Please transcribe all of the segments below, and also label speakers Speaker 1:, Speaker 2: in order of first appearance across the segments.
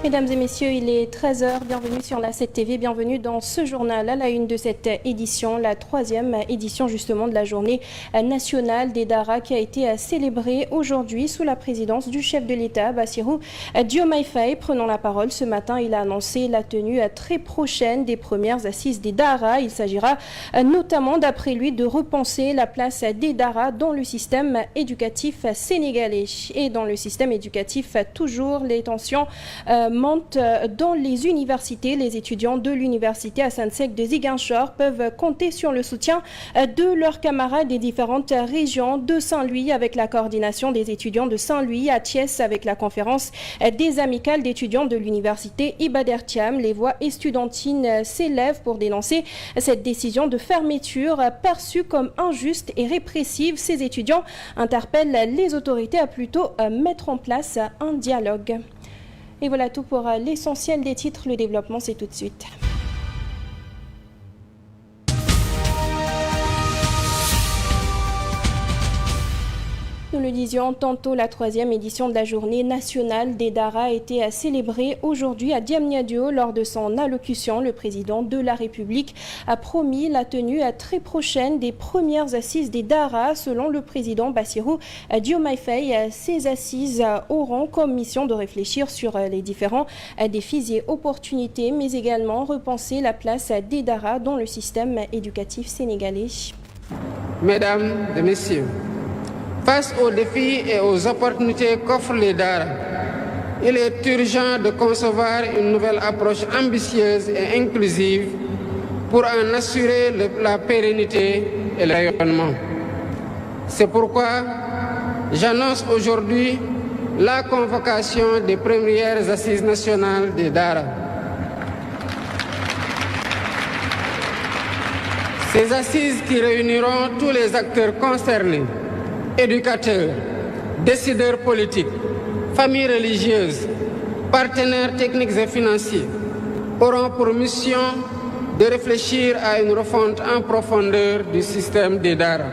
Speaker 1: Mesdames et messieurs, il est 13 h, bienvenue sur la 7 TV, bienvenue dans ce journal à la une de cette édition, la 3e édition justement de la journée nationale des Daara qui a été célébrée aujourd'hui sous la présidence du chef de l'État, Bassirou Diomaye Faye. Prenant la parole ce matin, il a annoncé la tenue très prochaine des premières assises des Daara. Il s'agira notamment, d'après lui, de repenser la place des Daara dans le système éducatif sénégalais. Et dans le système éducatif, toujours les tensions montent dans les universités. Les étudiants de l'université Assane Seck de Ziguinchor peuvent compter sur le soutien de leurs camarades des différentes régions de Saint-Louis avec la coordination des étudiants de Saint-Louis, à Thiès avec la conférence des amicales d'étudiants de l'université Iba Der Thiam. Les voix estudiantines s'élèvent pour dénoncer cette décision de fermeture perçue comme injuste et répressive. Ces étudiants interpellent les autorités à plutôt mettre en place un dialogue. Et voilà tout pour l'essentiel des titres. Le développement, c'est tout de suite. Nous le disions tantôt, la 3e édition de la journée nationale des Daara a été célébrée aujourd'hui à Diamniadio. Lors de son allocution, le président de la République a promis la tenue très prochaine des premières assises des Daara. Selon le président Bassirou Diomaye Faye, ces assises auront comme mission de réfléchir sur les différents défis et opportunités, mais également repenser la place des Daara dans le système éducatif sénégalais.
Speaker 2: Mesdames et messieurs, face aux défis et aux opportunités qu'offrent les Daara, il est urgent de concevoir une nouvelle approche ambitieuse et inclusive pour en assurer la pérennité et le rayonnement. C'est pourquoi j'annonce aujourd'hui la convocation des premières assises nationales des Daara. Ces assises qui réuniront tous les acteurs concernés, éducateurs, décideurs politiques, familles religieuses, partenaires techniques et financiers, auront pour mission de réfléchir à une refonte en profondeur du système des Daara.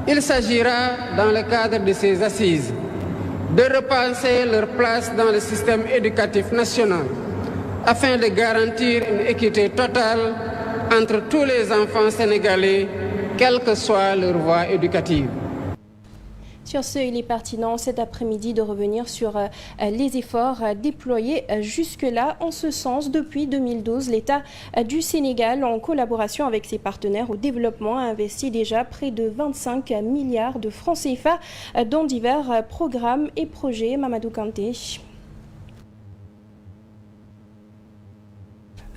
Speaker 2: Il s'agira, dans le cadre de ces assises, de repenser leur place dans le système éducatif national afin de garantir une équité totale entre tous les enfants sénégalais, quelle que soit leur voie éducative.
Speaker 1: Sur ce, il est pertinent cet après-midi de revenir sur les efforts déployés jusque-là. En ce sens, depuis 2012, l'État du Sénégal, en collaboration avec ses partenaires au développement, a investi déjà près de 25 milliards de francs CFA dans divers programmes et projets. Mamadou Kanté.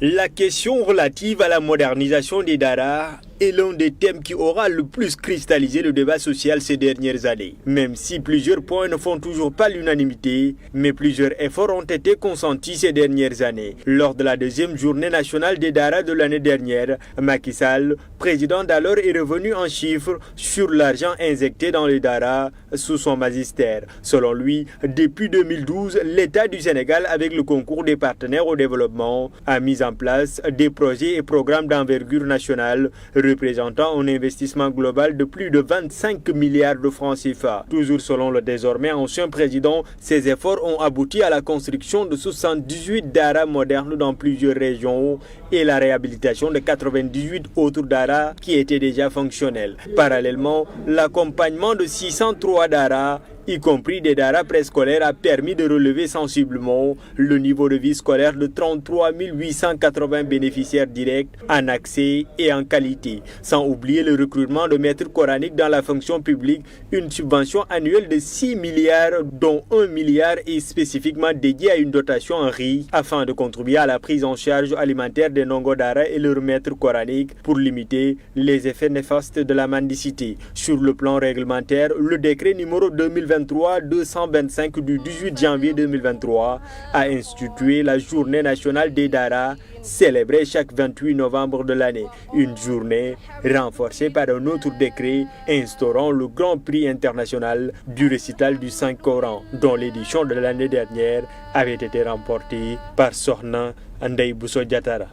Speaker 3: La question relative à la modernisation des Daara est l'un des thèmes qui aura le plus cristallisé le débat social ces dernières années. Même si plusieurs points ne font toujours pas l'unanimité, mais plusieurs efforts ont été consentis ces dernières années. Lors de la 2e journée nationale des Daara de l'année dernière, Macky Sall, président d'alors, est revenu en chiffres sur l'argent injecté dans les Daara sous son magistère. Selon lui, depuis 2012, l'État du Sénégal, avec le concours des partenaires au développement, a mis en place des projets et programmes d'envergure nationale représentant un investissement global de plus de 25 milliards de francs CFA. Toujours selon le désormais ancien président, ces efforts ont abouti à la construction de 78 Daara modernes dans plusieurs régions et la réhabilitation de 98 autres Daara qui étaient déjà fonctionnels. Parallèlement, l'accompagnement de 603 Daara, y compris des Daara préscolaires, a permis de relever sensiblement le niveau de vie scolaire de 33 880 bénéficiaires directs en accès et en qualité, sans oublier le recrutement de maîtres coraniques dans la fonction publique, une subvention annuelle de 6 milliards, dont 1 milliard est spécifiquement dédié à une dotation en riz, afin de contribuer à la prise en charge alimentaire des Ndongo Daara et leurs maîtres coraniques pour limiter les effets néfastes de la mendicité. Sur le plan réglementaire, le décret numéro 2023-225 du 18 janvier 2023 a institué la journée nationale des Daara, célébrée chaque 28 novembre de l'année. Une journée renforcée par un autre décret instaurant le Grand Prix international du récital du Saint-Coran, dont l'édition de l'année dernière avait été remportée par Sokhna Ndeye Bousso Diatara.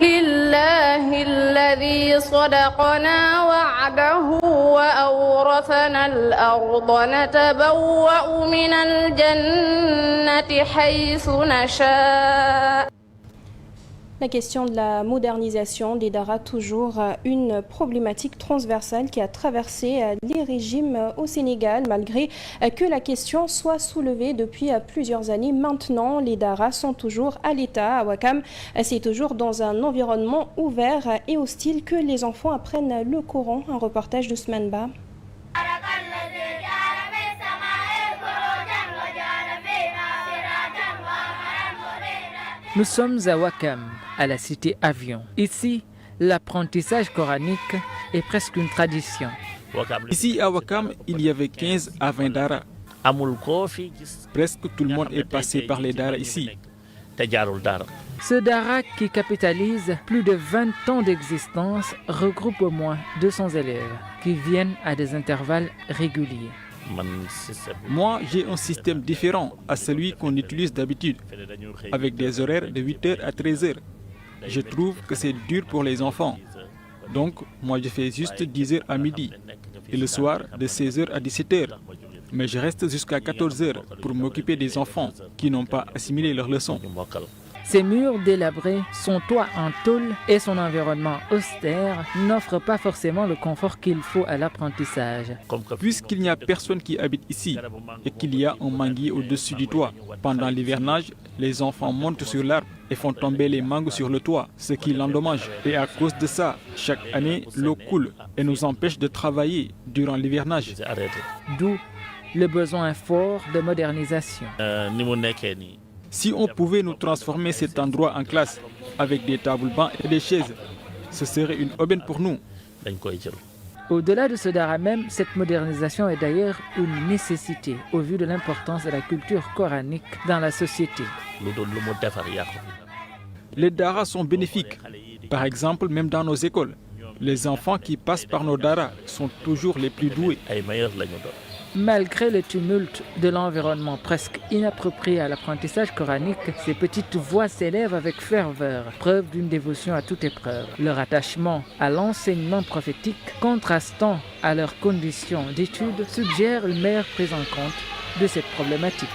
Speaker 4: لله الذي صدقنا وعده وأورثنا الأرض نتبوأ من الجنة حيث نشاء.
Speaker 1: La question de la modernisation des daras, toujours une problématique transversale qui a traversé les régimes au Sénégal, malgré que la question soit soulevée depuis plusieurs années. Maintenant, les daras sont toujours à l'état. À Ouakam, c'est toujours dans un environnement ouvert et hostile que les enfants apprennent le Coran. Un reportage d'Ousmane Ba.
Speaker 5: Nous sommes à Ouakam, à la cité Avion. Ici, l'apprentissage coranique est presque une tradition.
Speaker 6: Ici à Ouakam, il y avait 15 à 20 daras. Presque tout le monde est passé par les daras ici.
Speaker 5: Ce dara qui capitalise plus de 20 ans d'existence regroupe au moins 200 élèves qui viennent à des intervalles réguliers.
Speaker 6: Moi, j'ai un système différent à celui qu'on utilise d'habitude, avec des horaires de 8h à 13h. Je trouve que c'est dur pour les enfants. Donc, moi, je fais juste 10h à midi et le soir de 16h à 17h. Mais je reste jusqu'à 14h pour m'occuper des enfants qui n'ont pas assimilé leurs leçons.
Speaker 5: Ces murs délabrés, son toit en tôle et son environnement austère n'offrent pas forcément le confort qu'il faut à l'apprentissage.
Speaker 6: Puisqu'il n'y a personne qui habite ici et qu'il y a un manguier au-dessus du toit, pendant l'hivernage, les enfants montent sur l'arbre et font tomber les mangues sur le toit, ce qui l'endommage. Et à cause de ça, chaque année, l'eau coule et nous empêche de travailler durant l'hivernage.
Speaker 5: D'où le besoin fort de modernisation.
Speaker 6: Si on pouvait nous transformer cet endroit en classe avec des tables bancs et des chaises, ce serait une aubaine pour nous.
Speaker 5: Au-delà de ce dara même, cette modernisation est d'ailleurs une nécessité au vu de l'importance de la culture coranique dans la société.
Speaker 6: Les daras sont bénéfiques. Par exemple, même dans nos écoles, les enfants qui passent par nos daras sont toujours les plus doués.
Speaker 5: Malgré le tumulte de l'environnement presque inapproprié à l'apprentissage coranique, ces petites voix s'élèvent avec ferveur, preuve d'une dévotion à toute épreuve. Leur attachement à l'enseignement prophétique, contrastant à leurs conditions d'études, suggère une meilleure prise en compte de cette problématique.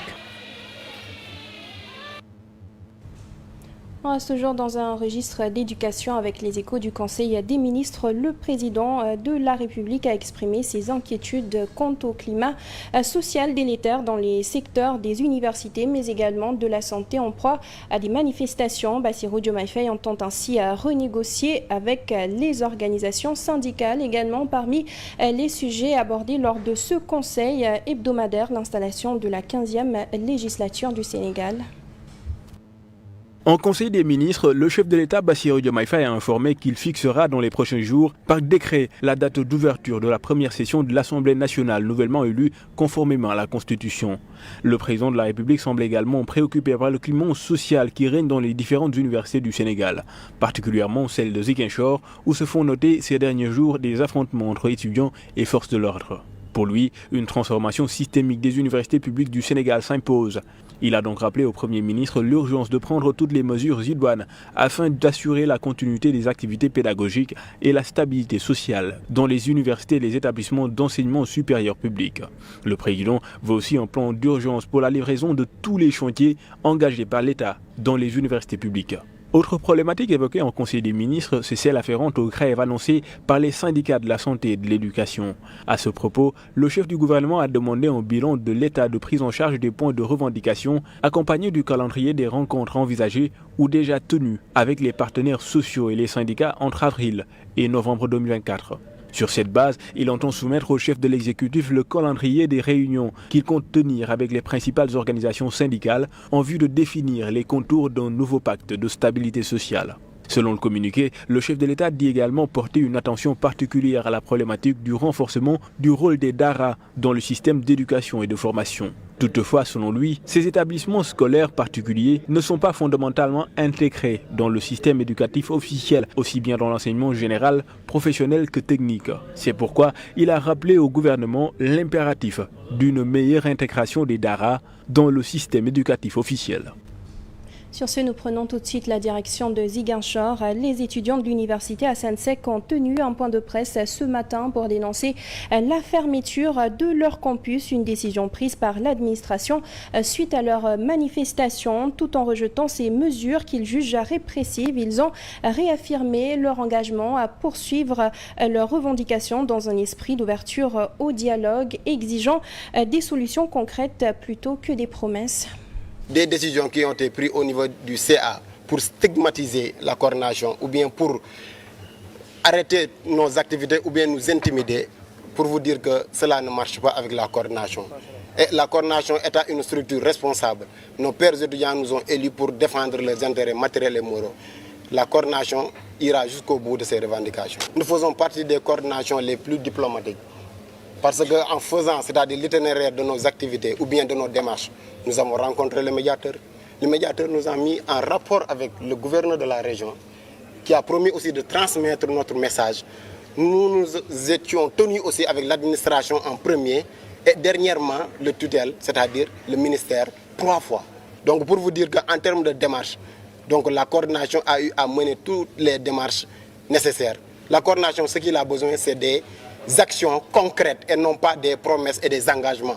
Speaker 1: On reste toujours dans un registre d'éducation avec les échos du Conseil des ministres. Le président de la République a exprimé ses inquiétudes quant au climat social délétère dans les secteurs des universités, mais également de la santé en proie à des manifestations. Bassirou Diomaye Faye entend ainsi renégocier avec les organisations syndicales. Également parmi les sujets abordés lors de ce conseil hebdomadaire, l'installation de la 15e législature du Sénégal.
Speaker 3: En Conseil des ministres, le chef de l'État Bassirou Diomaye Faye a informé qu'il fixera dans les prochains jours par décret la date d'ouverture de la première session de l'Assemblée nationale nouvellement élue conformément à la Constitution. Le président de la République semble également préoccupé par le climat social qui règne dans les différentes universités du Sénégal, particulièrement celle de Ziguinchor où se font noter ces derniers jours des affrontements entre étudiants et forces de l'ordre. Pour lui, une transformation systémique des universités publiques du Sénégal s'impose. Il a donc rappelé au Premier ministre l'urgence de prendre toutes les mesures idoines afin d'assurer la continuité des activités pédagogiques et la stabilité sociale dans les universités et les établissements d'enseignement supérieur public. Le président veut aussi un plan d'urgence pour la livraison de tous les chantiers engagés par l'État dans les universités publiques. Autre problématique évoquée en Conseil des ministres, c'est celle afférente aux grèves annoncées par les syndicats de la santé et de l'éducation. À ce propos, le chef du gouvernement a demandé un bilan de l'état de prise en charge des points de revendication, accompagné du calendrier des rencontres envisagées ou déjà tenues avec les partenaires sociaux et les syndicats entre avril et novembre 2024. Sur cette base, il entend soumettre au chef de l'exécutif le calendrier des réunions qu'il compte tenir avec les principales organisations syndicales en vue de définir les contours d'un nouveau pacte de stabilité sociale. Selon le communiqué, le chef de l'État dit également porter une attention particulière à la problématique du renforcement du rôle des daras dans le système d'éducation et de formation. Toutefois, selon lui, ces établissements scolaires particuliers ne sont pas fondamentalement intégrés dans le système éducatif officiel, aussi bien dans l'enseignement général, professionnel que technique. C'est pourquoi il a rappelé au gouvernement l'impératif d'une meilleure intégration des daras dans le système éducatif officiel.
Speaker 1: Sur ce, nous prenons tout de suite la direction de Ziguinchor. Les étudiants de l'université Assane Seck ont tenu un point de presse ce matin pour dénoncer la fermeture de leur campus, une décision prise par l'administration suite à leur manifestation. Tout en rejetant ces mesures qu'ils jugent répressives, ils ont réaffirmé leur engagement à poursuivre leurs revendications dans un esprit d'ouverture au dialogue, exigeant des solutions concrètes plutôt que des promesses.
Speaker 7: Des décisions qui ont été prises au niveau du CA pour stigmatiser la coordination ou bien pour arrêter nos activités ou bien nous intimider, pour vous dire que cela ne marche pas avec la coordination. Et la coordination étant une structure responsable, nos pères étudiants nous ont élus pour défendre leurs intérêts matériels et moraux. La coordination ira jusqu'au bout de ces revendications. Nous faisons partie des coordinations les plus diplomatiques. Parce qu'en faisant, c'est-à-dire l'itinéraire de nos activités ou bien de nos démarches, nous avons rencontré le médiateur. Le médiateur nous a mis en rapport avec le gouverneur de la région qui a promis aussi de transmettre notre message. Nous nous étions tenus aussi avec l'administration en premier et dernièrement le tutelle, c'est-à-dire le ministère, 3 fois. Donc pour vous dire qu'en termes de démarches, donc la coordination a eu à mener toutes les démarches nécessaires. La coordination, ce qu'il a besoin, c'est des actions concrètes et non pas des promesses et des engagements.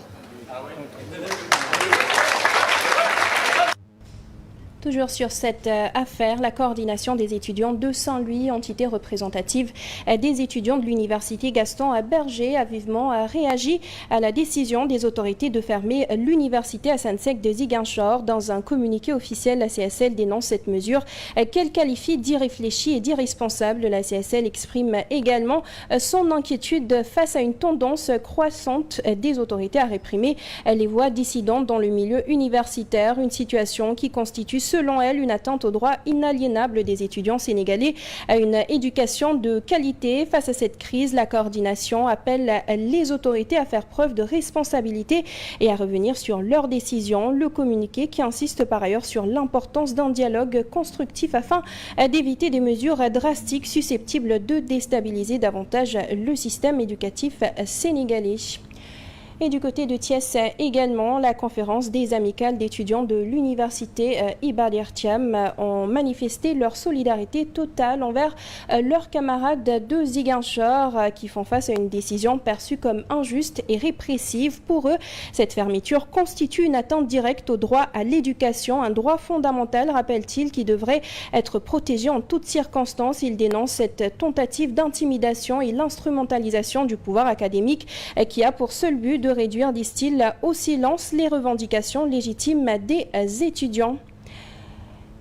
Speaker 1: Toujours sur cette affaire, la coordination des étudiants de Saint-Louis, entité représentative des étudiants de l'université Gaston Berger, a vivement réagi à la décision des autorités de fermer l'université Assane Seck de Ziguinchor. Dans un communiqué officiel, la CSL dénonce cette mesure qu'elle qualifie d'irréfléchie et d'irresponsable. La CSL exprime également son inquiétude face à une tendance croissante des autorités à réprimer les voix dissidentes dans le milieu universitaire, une situation qui constitue selon elle une atteinte au droit inaliénable des étudiants sénégalais à une éducation de qualité. Face à cette crise, la coordination appelle les autorités à faire preuve de responsabilité et à revenir sur leurs décisions. Le communiqué qui insiste par ailleurs sur l'importance d'un dialogue constructif afin d'éviter des mesures drastiques susceptibles de déstabiliser davantage le système éducatif sénégalais. Et du côté de Thiès également, la conférence des amicales d'étudiants de l'université Iba Der Thiam ont manifesté leur solidarité totale envers leurs camarades de Ziguinchor qui font face à une décision perçue comme injuste et répressive. Pour eux, cette fermeture constitue une atteinte directe au droit à l'éducation, un droit fondamental, rappelle-t-il, qui devrait être protégé en toutes circonstances. Ils dénoncent cette tentative d'intimidation et l'instrumentalisation du pouvoir académique qui a pour seul but de réduire, disent-ils, au silence les revendications légitimes des étudiants.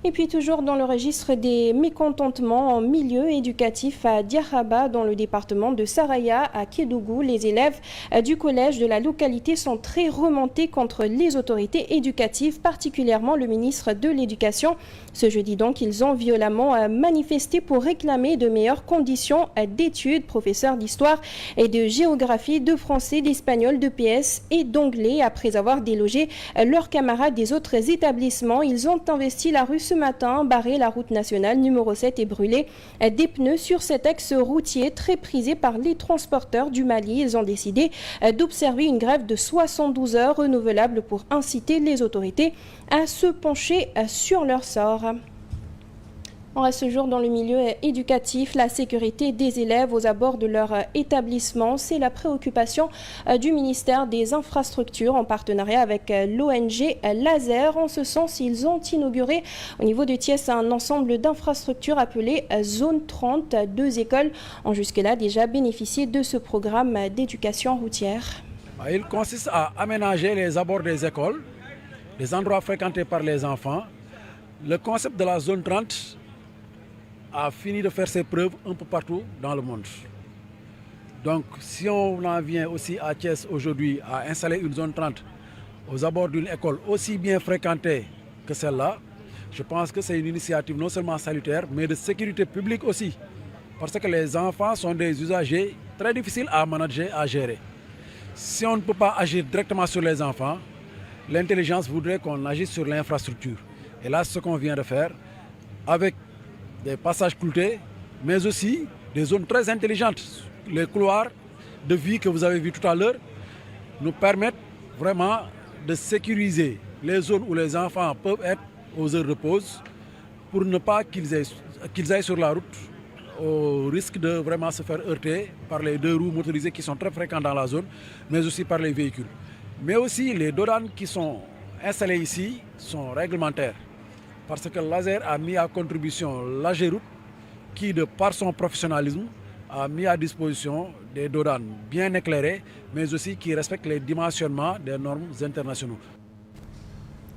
Speaker 1: Et puis toujours dans le registre des mécontentements en milieu éducatif à Diaraba, dans le département de Saraya, à Kédougou, les élèves du collège de la localité sont très remontés contre les autorités éducatives, particulièrement le ministre de l'Éducation. Ce jeudi donc, ils ont violemment manifesté pour réclamer de meilleures conditions d'études. Professeurs d'histoire et de géographie, de français, d'espagnol, de PS et d'anglais. Après avoir délogé leurs camarades des autres établissements, ils ont investi la rue ce matin, barré la route nationale numéro 7 et brûlé des pneus sur cet axe routier très prisé par les transporteurs du Mali. Ils ont décidé d'observer une grève de 72 heures renouvelable pour inciter les autorités à se pencher sur leur sort. On reste ce jour dans le milieu éducatif. La sécurité des élèves aux abords de leur établissement, c'est la préoccupation du ministère des Infrastructures en partenariat avec l'ONG Laser. En ce sens, ils ont inauguré au niveau de Thiès un ensemble d'infrastructures appelées Zone 30. 2 écoles ont jusque-là déjà bénéficié de ce programme d'éducation routière.
Speaker 8: Il consiste à aménager les abords des écoles, les endroits fréquentés par les enfants. Le concept de la Zone 30 a fini de faire ses preuves un peu partout dans le monde. Donc si on en vient aussi à Thiès aujourd'hui à installer une zone 30 aux abords d'une école aussi bien fréquentée que celle-là, je pense que c'est une initiative non seulement salutaire mais de sécurité publique aussi. Parce que les enfants sont des usagers très difficiles à manager, à gérer. Si on ne peut pas agir directement sur les enfants, l'intelligence voudrait qu'on agisse sur l'infrastructure. Et là, c'est ce qu'on vient de faire avec des passages cloutés, mais aussi des zones très intelligentes. Les couloirs de vie que vous avez vus tout à l'heure nous permettent vraiment de sécuriser les zones où les enfants peuvent être aux heures de pause pour ne pas qu'ils aillent sur la route au risque de vraiment se faire heurter par les 2 roues motorisées qui sont très fréquents dans la zone, mais aussi par les véhicules. Mais aussi les dodanes qui sont installés ici sont réglementaires parce que l'ASER a mis à contribution l'AGEROUTE qui, de par son professionnalisme, a mis à disposition des dodanes bien éclairés, mais aussi qui respectent les dimensionnements des normes internationaux.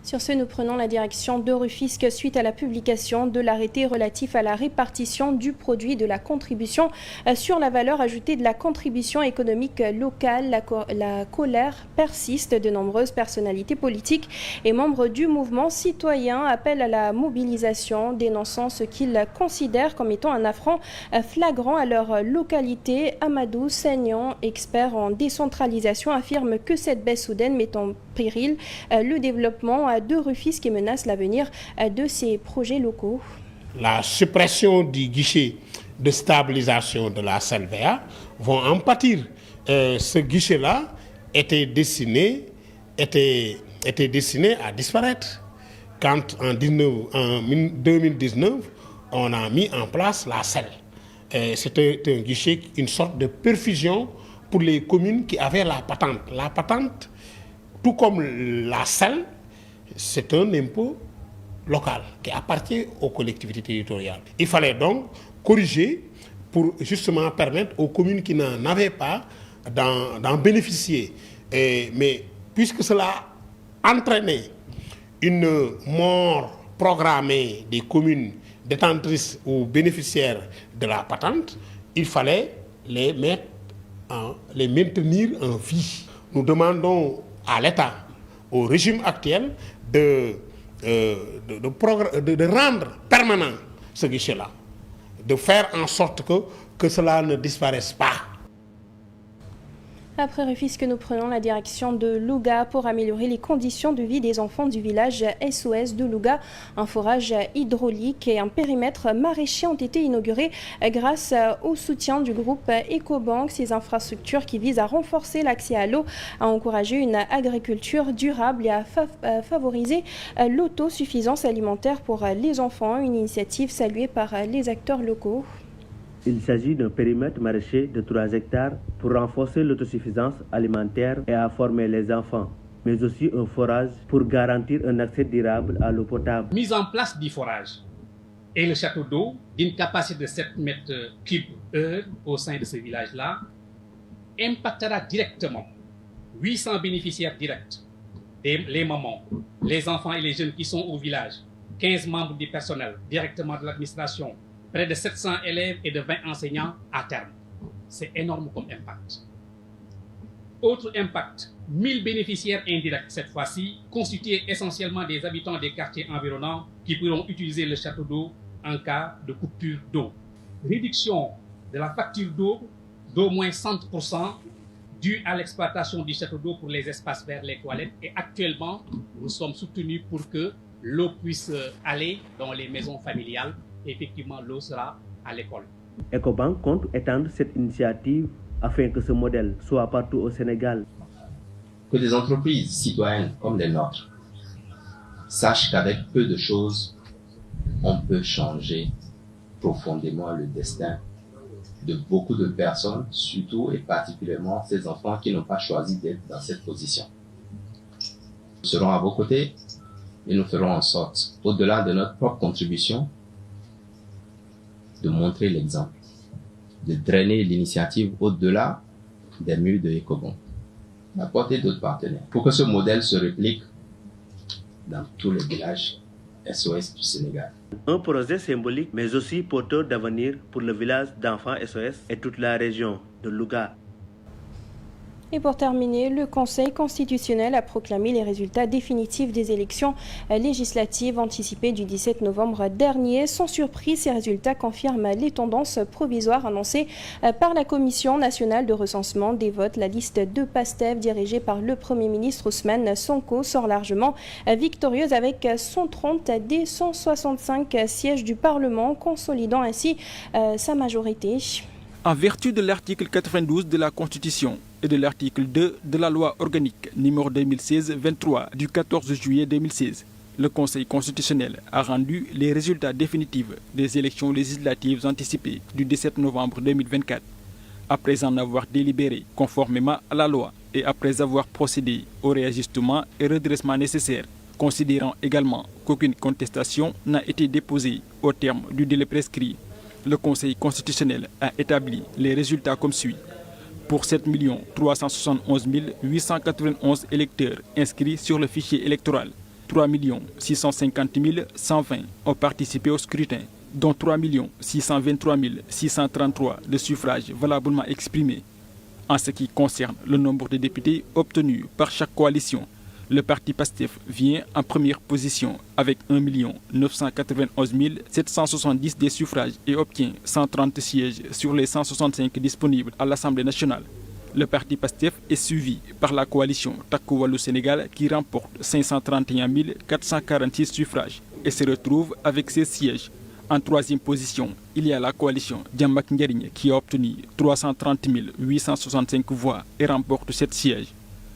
Speaker 1: Sur ce, nous prenons la direction de Rufisque suite à la publication de l'arrêté relatif à la répartition du produit de la contribution sur la valeur ajoutée de la contribution économique locale. La colère persiste. De nombreuses personnalités politiques et membres du mouvement citoyen appellent à la mobilisation, dénonçant ce qu'ils considèrent comme étant un affront flagrant à leur localité. Amadou Saignan, expert en décentralisation, affirme que cette baisse soudaine met en péril le développement de Rufisque et menace l'avenir de ces projets locaux.
Speaker 9: La suppression du guichet de stabilisation de la CLVA vont en pâtir. Ce guichet-là était destiné à disparaître. Quand en 2019, on a mis en place la CEL. C'était un guichet, une sorte de perfusion pour les communes qui avaient la patente. La patente, tout comme la CEL, c'est un impôt local qui appartient aux collectivités territoriales. Il fallait donc corriger pour justement permettre aux communes qui n'en avaient pas d'en bénéficier. Mais puisque cela entraînait une mort programmée des communes détentrices ou bénéficiaires de la patente, il fallait les maintenir en vie. Nous demandons à l'État, au régime actuel, de rendre permanent ce guichet-là, de faire en sorte que cela ne disparaisse pas.
Speaker 1: Après Rufisque, nous prenons la direction de Louga pour améliorer les conditions de vie des enfants du village SOS de Louga. Un forage hydraulique et un périmètre maraîcher ont été inaugurés grâce au soutien du groupe Ecobank. Ces infrastructures qui visent à renforcer l'accès à l'eau, à encourager une agriculture durable et à favoriser l'autosuffisance alimentaire pour les enfants. Une initiative saluée par les acteurs locaux.
Speaker 10: Il s'agit d'un périmètre maraîcher de 3 hectares pour renforcer l'autosuffisance alimentaire et à former les enfants, mais aussi un forage pour garantir un accès durable à l'eau potable.
Speaker 11: Mise en place du forage et le château d'eau d'une capacité de 7 mètres cubes heure au sein de ce village-là impactera directement 800 bénéficiaires directs, les mamans, les enfants et les jeunes qui sont au village, 15 membres du personnel directement de l'administration, près de 700 élèves et de 20 enseignants à terme. C'est énorme comme impact. Autre impact, 1000 bénéficiaires indirects cette fois-ci, constitués essentiellement des habitants des quartiers environnants qui pourront utiliser le château d'eau en cas de coupure d'eau. Réduction de la facture d'eau d'au moins 100% due à l'exploitation du château d'eau pour les espaces verts, les toilettes. Et actuellement, nous sommes soutenus pour que l'eau puisse aller dans les maisons familiales. Effectivement, l'eau sera à l'école.
Speaker 10: Ecobank compte étendre cette initiative afin que ce modèle soit partout au Sénégal.
Speaker 12: Que des entreprises citoyennes comme les nôtres sachent qu'avec peu de choses, on peut changer profondément le destin de beaucoup de personnes, surtout et particulièrement ces enfants qui n'ont pas choisi d'être dans cette position. Nous serons à vos côtés et nous ferons en sorte, au-delà de notre propre contribution, de montrer l'exemple, de drainer l'initiative au-delà des murs de Ecobank, d'apporter d'autres partenaires pour que ce modèle se réplique dans tous les villages SOS du Sénégal.
Speaker 10: Un projet symbolique mais aussi porteur d'avenir pour le village d'enfants SOS et toute la région de Louga.
Speaker 1: Et pour terminer, le Conseil constitutionnel a proclamé les résultats définitifs des élections législatives anticipées du 17 novembre dernier. Sans surprise, ces résultats confirment les tendances provisoires annoncées par la Commission nationale de recensement des votes. La liste de PASTEF dirigée par le Premier ministre Ousmane Sonko sort largement victorieuse avec 130 des 165 sièges du Parlement, consolidant ainsi sa majorité.
Speaker 6: En vertu de l'article 92 de la Constitution et de l'article 2 de la loi organique numéro 2016-23 du 14 juillet 2016, le Conseil constitutionnel a rendu les résultats définitifs des élections législatives anticipées du 17 novembre 2024. Après en avoir délibéré conformément à la loi et après avoir procédé au réajustement et redressement nécessaires, considérant également qu'aucune contestation n'a été déposée au terme du délai prescrit, le Conseil constitutionnel a établi les résultats comme suit. Pour 7 371 891 électeurs inscrits sur le fichier électoral, 3 650 120 ont participé au scrutin, dont 3 623 633 de suffrages valablement exprimés. En ce qui concerne le nombre de députés obtenus par chaque coalition, le parti PASTEF vient en première position avec 1 991 770 des suffrages et obtient 130 sièges sur les 165 disponibles à l'Assemblée nationale. Le parti PASTEF est suivi par la coalition Takku Wallu Sénégal qui remporte 531 446 suffrages et se retrouve avec 16 sièges. En troisième position, il y a la coalition Jammak Njariñ qui a obtenu 330 865 voix et remporte 7 sièges.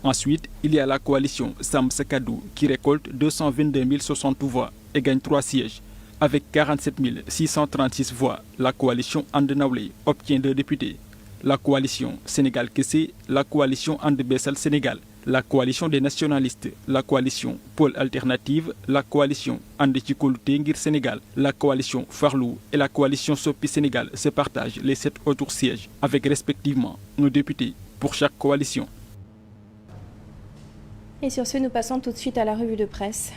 Speaker 6: Ensuite, il y a la coalition Sam Sa Kàddu qui récolte 222 060 voix et gagne 3 sièges. Avec 47 636 voix, la coalition And Nawlé obtient 2 députés. La coalition Sénégal Kessé, la coalition And Bessal Sénégal, la coalition des nationalistes, la coalition Pôle Alternative, la coalition And Ci Kóolute Ngir Sénégal, la coalition Farlou et la coalition Soppi Sénégal se partagent les 7 autres sièges, avec respectivement 1 député pour chaque coalition.
Speaker 1: Et sur ce, nous passons tout de suite à la revue de presse.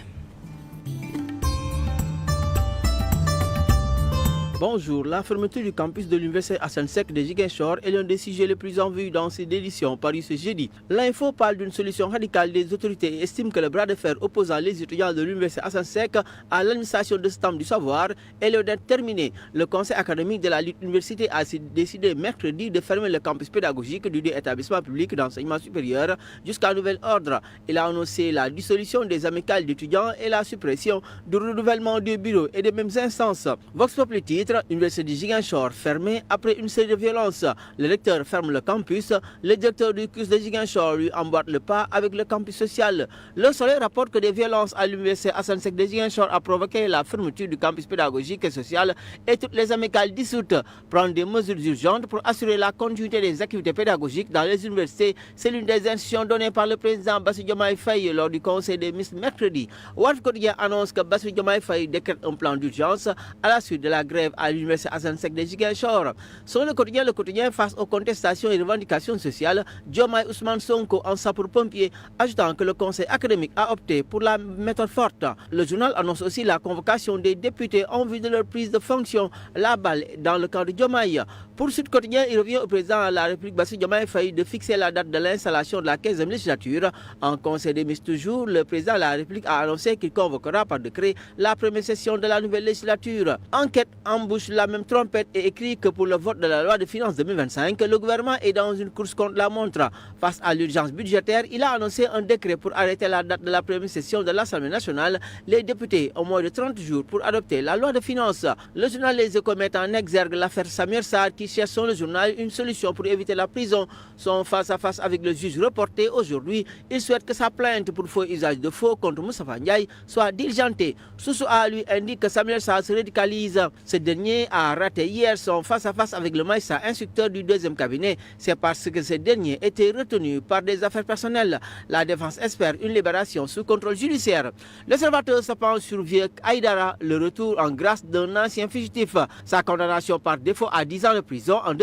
Speaker 13: Bonjour, la fermeture du campus de l'Université Assane Seck de Ziguinchor est l'un des sujets les plus en vue dans cette édition parue ce jeudi. L'Info parle d'une solution radicale des autorités et estime que le bras de fer opposant les étudiants de l'Université Assane Seck à l'administration de ce temple du savoir est loin d'être terminé. Le conseil académique de la Ligue Université a décidé mercredi de fermer le campus pédagogique du établissement public d'enseignement supérieur jusqu'à nouvel ordre. Il a annoncé la dissolution des amicales d'étudiants et la suppression du renouvellement des bureaux et des mêmes instances. Vox Populi titre Université de Ziguinchor fermée après une série de violences. Le recteur ferme le campus. Le directeur du CUS de Ziguinchor lui emboîte le pas avec le campus social. Le Soleil rapporte que des violences à l'Université Assane Seck de Ziguinchor a provoqué la fermeture du campus pédagogique et social et toutes les amicales dissoutes. Prendre des mesures urgentes pour assurer la continuité des activités pédagogiques dans les universités, c'est l'une des instructions données par le président Bassirou Diomaye Faye lors du conseil des ministres mercredi. Walf Quotidien annonce que Bassirou Diomaye Faye décrète un plan d'urgence à la suite de la grève à l'Université Assane Seck de Ziguinchor. Selon le quotidien, face aux contestations et revendications sociales, Diomaye Ousmane Sonko en sapeur-pompier, ajoutant que le conseil académique a opté pour la méthode forte. Le journal annonce aussi la convocation des députés en vue de leur prise de fonction. La balle dans le camp de Diomaye. Pour Sud Quotidien, il revient au président de la République Bassirou Diomaye Faye de fixer la date de l'installation de la 15e législature. En conseil des ministres toujours, le président de la République a annoncé qu'il convoquera par décret la première session de la nouvelle législature. Enquête embouche la même trompette et écrit que pour le vote de la loi de finances 2025, le gouvernement est dans une course contre la montre. Face à l'urgence budgétaire, il a annoncé un décret pour arrêter la date de la première session de l'Assemblée nationale. Les députés ont moins de 30 jours pour adopter la loi de finances. Le journal Les Échos met en exergue l'affaire Samuel Sarr qui cherche selon le journal une solution pour éviter la prison. Son face-à-face avec le juge reporté aujourd'hui, il souhaite que sa plainte pour faux usage de faux contre Moustapha Ndiaye soit diligentée. Source A lui indique que Samuel Sarr se radicalise. Ce dernier a raté hier son face-à-face avec le magistrat instructeur du 2e cabinet. C'est parce que ce dernier était retenu par des affaires personnelles. La défense espère une libération sous contrôle judiciaire. L'observateur se penche sur Vieux Aïdara, le retour en grâce d'un ancien fugitif. Sa condamnation par défaut à 10 ans de prison en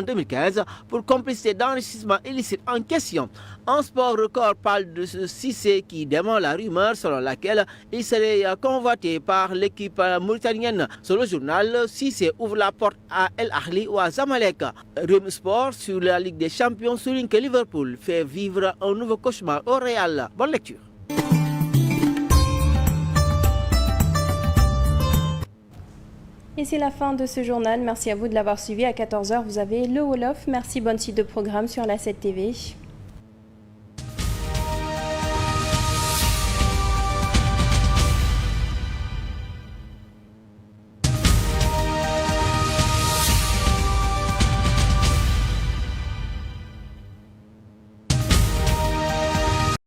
Speaker 13: 2015 pour complicité d'enrichissement illicite en question. En sport, Record parle de Cissé qui dément la rumeur selon laquelle il serait convoité par l'équipe mauritanienne. Selon le journal, Cissé ouvre la porte à El Ahly ou à Zamalek. Rem Sport sur la Ligue des Champions souligne que Liverpool fait vivre un nouveau cauchemar au Real. Bonne lecture.
Speaker 1: Et c'est la fin de ce journal. Merci à vous de l'avoir suivi. À 14h, vous avez le Wolof. Merci, bonne suite de programme sur la 7 TV.